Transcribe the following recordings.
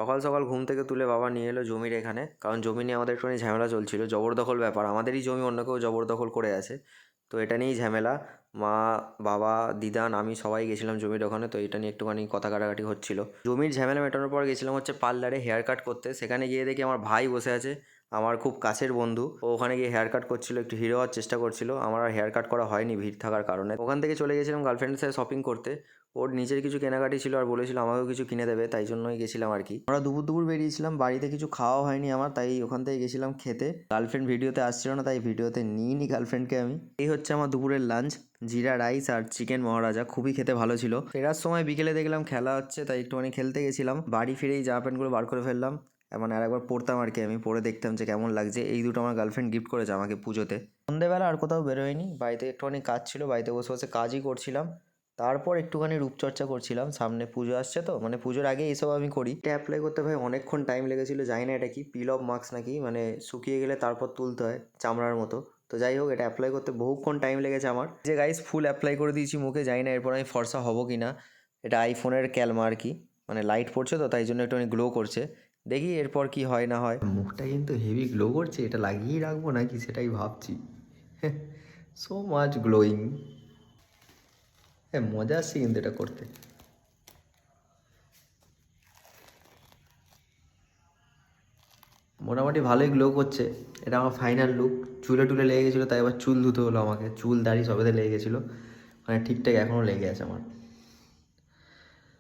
সকাল সকাল ঘুম থেকে তুলে বাবা নিয়ে এলো জমির এখানে, কারণ জমি নিয়ে আমাদের একটুখানি ঝামেলা চলছিল, জবরদখল ব্যাপার, আমাদেরই জমি অন্য কেউ জবরদখল করে আছে। তো এটা নিয়েই ঝামেলা। মা, বাবা, দিদান, আমি সবাই গেছিলাম জমির ওখানে। তো এটা নিয়ে একটুখানি কথা কাটাকাটি হচ্ছিল। জমির ঝামেলা মেটানোর পর গেছিলাম হচ্ছে পার্লারে হেয়ার কাট করতে। সেখানে গিয়ে দেখি আমার ভাই বসে আছে, আমার খুব কাছের বন্ধু। ও ওখানে গিয়ে হেয়ার কাট করছিল, একটু হিরো হওয়ার চেষ্টা করছিল। আমার আর হেয়ার কাট করা হয়নি ভিড় থাকার কারণে। ওখান থেকে চলে গেছিলাম গার্লফ্রেন্ডের সাথে শপিং করতে। ওর নিজের কিছু কেনাকাটি ছিল আর বলেছিল আমাকেও কিছু কিনে দেবে, তাই জন্যই গেছিলাম আর কি। আমরা দুপুর দুপুর বেরিয়েছিলাম, বাড়িতে কিছু খাওয়া হয়নি আমার, তাই ওখান থেকে গেছিলাম খেতে। গার্লফ্রেন্ড ভিডিওতে আসছিল না, তাই ভিডিওতে নিইনি গার্লফ্রেন্ডকে আমি। এই হচ্ছে আমার দুপুরের লাঞ্চ, জিরা রাইস আর চিকেন মহারাজা, খুবই খেতে ভালো ছিল। ফেরার সময় বিকেলে দেখলাম খেলা হচ্ছে, তাই একটুখানি খেলতে গেছিলাম। বাড়ি ফিরেই জামা প্যান্টগুলো বার করে ফেললাম, মানে আরেকবার পরতাম আর কি, আমি পরে দেখতাম যে কেমন লাগছে। এই দুটো আমার গার্লফ্রেন্ড গিফট করেছে আমাকে পুজোতে। সন্ধ্যেবেলা আর কোথাও বেরোয়নি, বাড়িতে একটুখানি কাজ ছিল, বাড়িতে বসে বসে কাজই করছিলাম। তারপর একটুখানি রূপচর্চা করছিলাম, সামনে পুজো আসছে তো, মানে পুজোর আগে এইসব আমি করি। এটা অ্যাপ্লাই করতে ভাই অনেকক্ষণ টাইম লেগেছিলো, জানি না এটা কি পিল অফ মার্কস নাকি, মানে শুকিয়ে গেলে তারপর তুলতে হয় চামড়ার মতো। তো যাই হোক, এটা অ্যাপ্লাই করতে বহুক্ষণ টাইম লেগেছে আমার। যে গাইস ফুল অ্যাপ্লাই করে দিয়েছি মুখে, জানি না এরপর আমি ফর্সা হবো কি না। এটা আইফোনের ক্যালমা আর কি, মানে লাইট পড়ছে তো তাই জন্য একটুখানি গ্লো করছে। দেখি এরপর কি হয় না হয়। মুখটা কিন্তু হেভি গ্লো করছে, এটা লাগিয়েই রাখবো নাকি সেটাই ভাবছি। So much glowing. হ্যাঁ, মজা আসছে কিন্তু এটা করতে। মোটামুটি ভালোই গ্লো করছে। এটা আমার ফাইনাল লুক। চুলে টুলে লেগে গেছিলো, তাই আবার চুল ধুতে হলো আমাকে, চুল দাড়ি সবেতে লেগে গেছিলো, মানে ঠিকঠাক এখনও লেগে আছে আমার।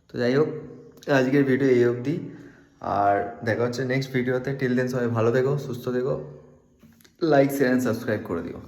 তো যাই হোক, আজকের ভিডিও এই অবধি, আর দেখা হচ্ছে নেক্সট ভিডিওতে। টিল দেন সবাই ভালো থেকো, সুস্থ থেকো, লাইক শেয়ার অ্যান্ড সাবস্ক্রাইব করে দিও।